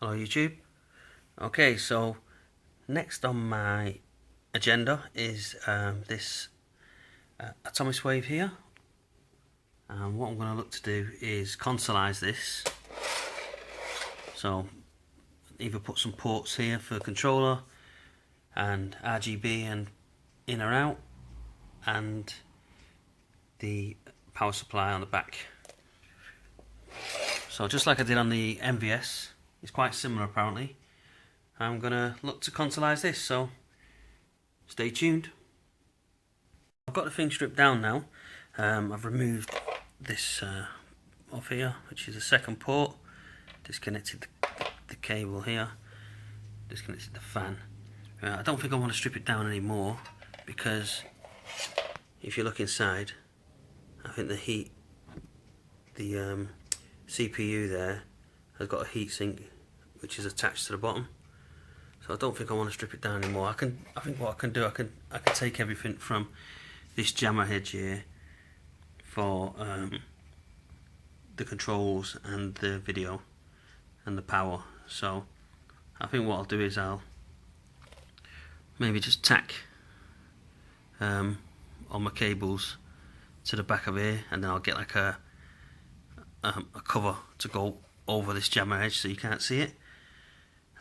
Hello YouTube. Okay, so next on my agenda is this Atomiswave here. And what I'm going to look to do is consolize this. So either put some ports here for the controller and RGB and in or out, and the power supply on the back. So just like I did on the MVS, it's quite similar apparently. I'm going to look to consolize this, so stay tuned. I've got the thing stripped down now. I've removed this off here, which is a second port, disconnected the cable here, disconnected the fan. I don't think I want to strip it down anymore, because if you look inside, I think the CPU there has got a heatsink which is attached to the bottom. So I don't think I want to strip it down anymore. I think what I can do, I can take everything from this jammer hedge here for the controls and the video and the power. So I think what I'll do is I'll maybe just tack all my cables to the back of here, and then I'll get like a cover to go over this jammer edge so you can't see it.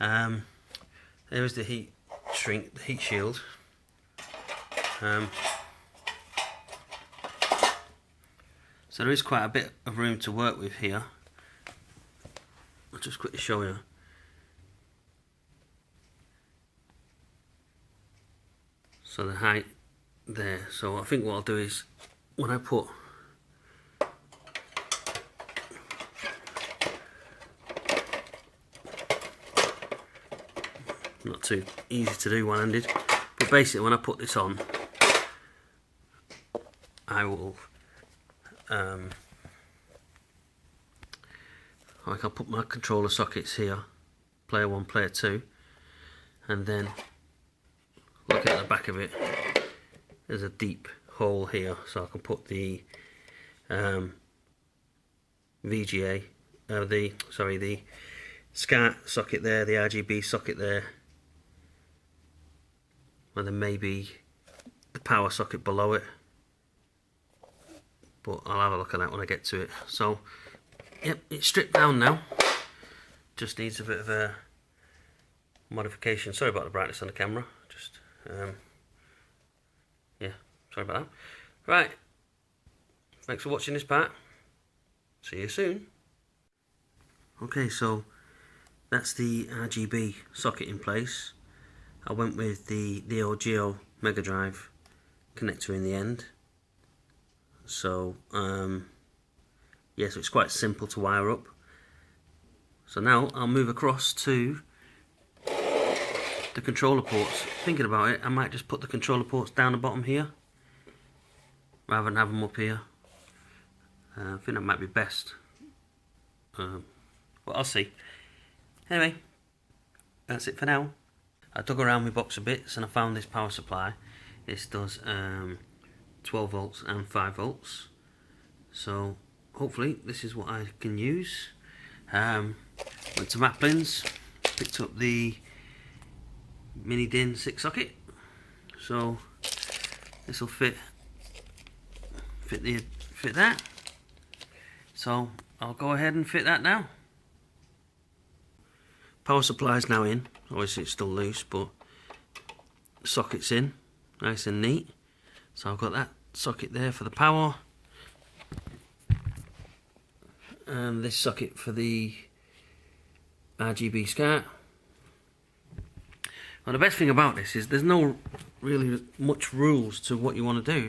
There is the heat shrink, the heat shield. So there is quite a bit of room to work with here. I'll just quickly show you. So the height there. So I think what I'll do is, when I put not too easy to do one-handed, but basically when I put this on, I will I'll put my controller sockets here, player 1, player 2, and then look at the back of it, there's a deep hole here, so I can put the VGA, the SCART socket there, the RGB socket there, and then maybe the power socket below it, but I'll have a look at that when I get to it. So yep, it's stripped down now, just needs a bit of a modification. Sorry about the brightness on the camera, just yeah, sorry about that. Right, thanks for watching this part, see you soon. Okay, so that's the RGB socket in place. I went with the Neo Geo Mega Drive connector in the end. So yeah, so it's quite simple to wire up. So now I'll move across to the controller ports. Thinking about it, I might just put the controller ports down the bottom here rather than have them up here. I think that might be best. Well, I'll see. Anyway, that's it for now. I dug around my box of bits and I found this power supply. This does 12 volts and 5 volts. So hopefully this is what I can use. Went to Maplin's, picked up the mini DIN 6 socket. So this will fit that. So I'll go ahead and fit that now. Power supply is now in. Obviously it's still loose, but the socket's in, nice and neat. So I've got that socket there for the power, and this socket for the RGB SCART. Well, the best thing about this is there's no really much rules to what you want to do.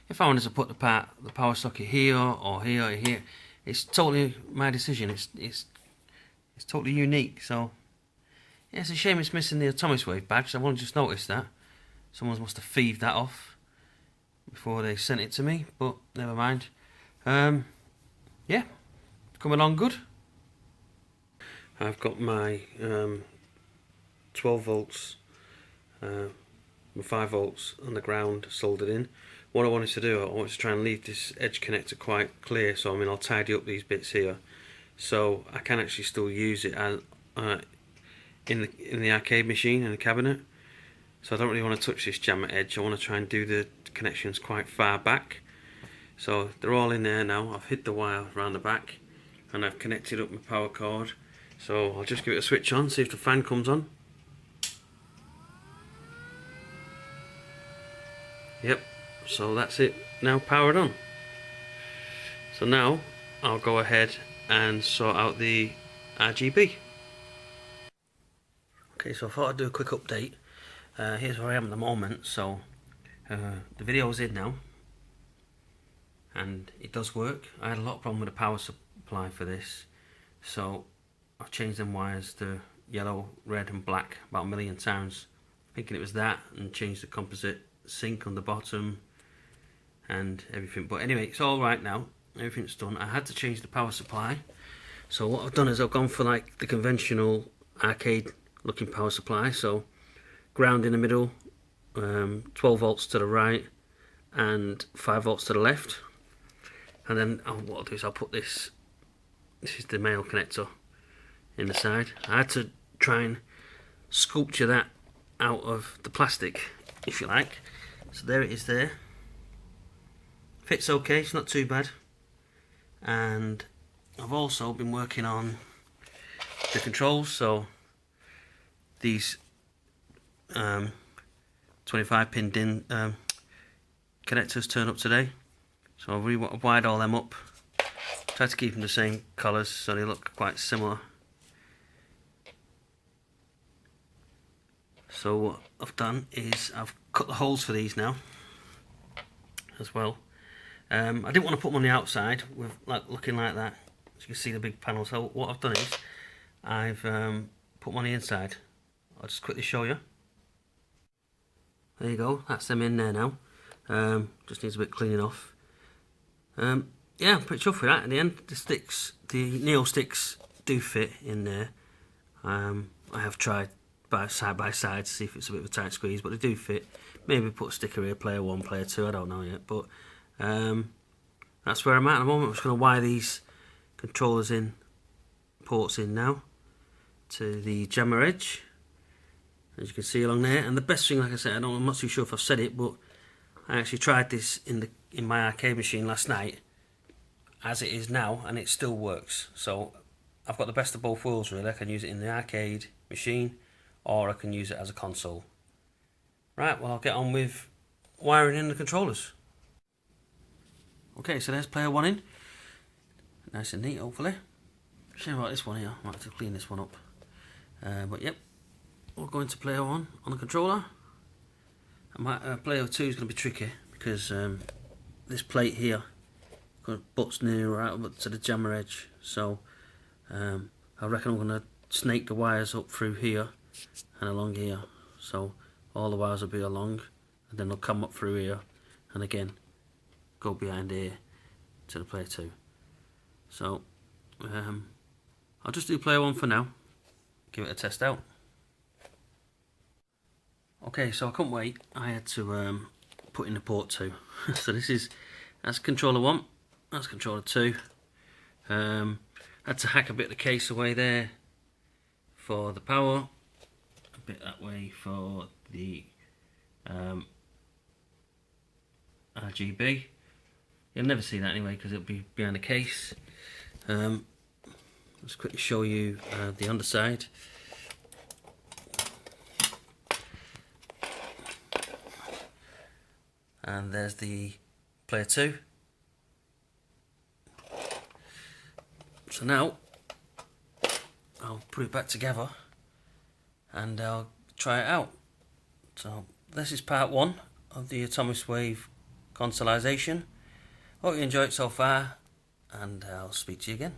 If I wanted to put the power socket here or here or here, it's totally my decision. It's totally unique. So yeah, it's a shame it's missing the Atomiswave badge. I've only just noticed that. Someone must have thieved that off before they sent it to me, but never mind. Yeah, coming along good. I've got my 12 volts, my 5 volts on the ground soldered in. What I wanted to do, I wanted to try and leave this edge connector quite clear, so I'll tidy up these bits here, so I can actually still use it in the arcade machine in the cabinet, so I don't really want to touch this jammer edge. I want to try and do the connections quite far back. So they're all in there now. I've hid the wire around the back and I've connected up my power cord. So I'll just give it a switch on, see if the fan comes on. Yep, so that's it now, powered on. So now I'll go ahead and sort out the RGB. Okay, so I thought I'd do a quick update. Here's where I am at the moment. So the video's in now and it does work. I had a lot of problem with the power supply for this, so I've changed them wires to yellow, red and black about 1,000,000 times, thinking it was that, and changed the composite sink on the bottom and everything. But anyway, it's all right now, everything's done. I had to change the power supply, so what I've done is I've gone for like the conventional arcade looking power supply. So ground in the middle, 12 volts to the right and 5 volts to the left. And then what I'll do is I'll put this is the male connector in the side. I had to try and sculpture that out of the plastic, if you like. So there it is there. Fits okay, it's not too bad. And I've also been working on the controls. So these 25 pin DIN connectors turn up today. So I've wired all them up. Tried to keep them the same colours so they look quite similar. So what I've done is I've cut the holes for these now as well. I didn't want to put them on the outside with looking like that, so you can see the big panel. So what I've done is I've put them on the inside. I'll just quickly show you. There you go, that's them in there now. Just needs a bit cleaning off. Yeah, I'm pretty chuffed with that. In the end, the Neo sticks do fit in there. I have tried side by side to see if it's a bit of a tight squeeze, but they do fit. Maybe put a sticker here, player 1, player 2, I don't know yet. But that's where I'm at the moment. I'm just going to wire these controllers in, ports in now, to the jammer edge, as you can see along there. And the best thing, like I said, I'm not too sure if I've said it, but I actually tried this in my arcade machine last night as it is now, and it still works. So I've got the best of both worlds really. I can use it in the arcade machine or I can use it as a console. Right, well I'll get on with wiring in the controllers. Okay, so there's player 1 in. Nice and neat, hopefully. See about this one here, I might have to clean this one up. But yep, we'll go into player 1 on the controller. Player 2 is going to be tricky because this plate here butts near right up to the jammer edge. So I reckon I'm going to snake the wires up through here and along here. So all the wires will be along, and then they'll come up through here and again go behind here to the player 2. So I'll just do player 1 for now, give it a test out. Okay, so I couldn't wait. I had to put in the port 2. So that's controller 1, that's controller 2. Had to hack a bit of the case away there for the power, a bit that way for the RGB. You'll never see that anyway because it'll be behind the case. Let's quickly show you the underside. And there's the player 2. So now I'll put it back together and I'll try it out. So this is part 1 of the Atomiswave Consolization. Hope you enjoyed it so far, and I'll speak to you again.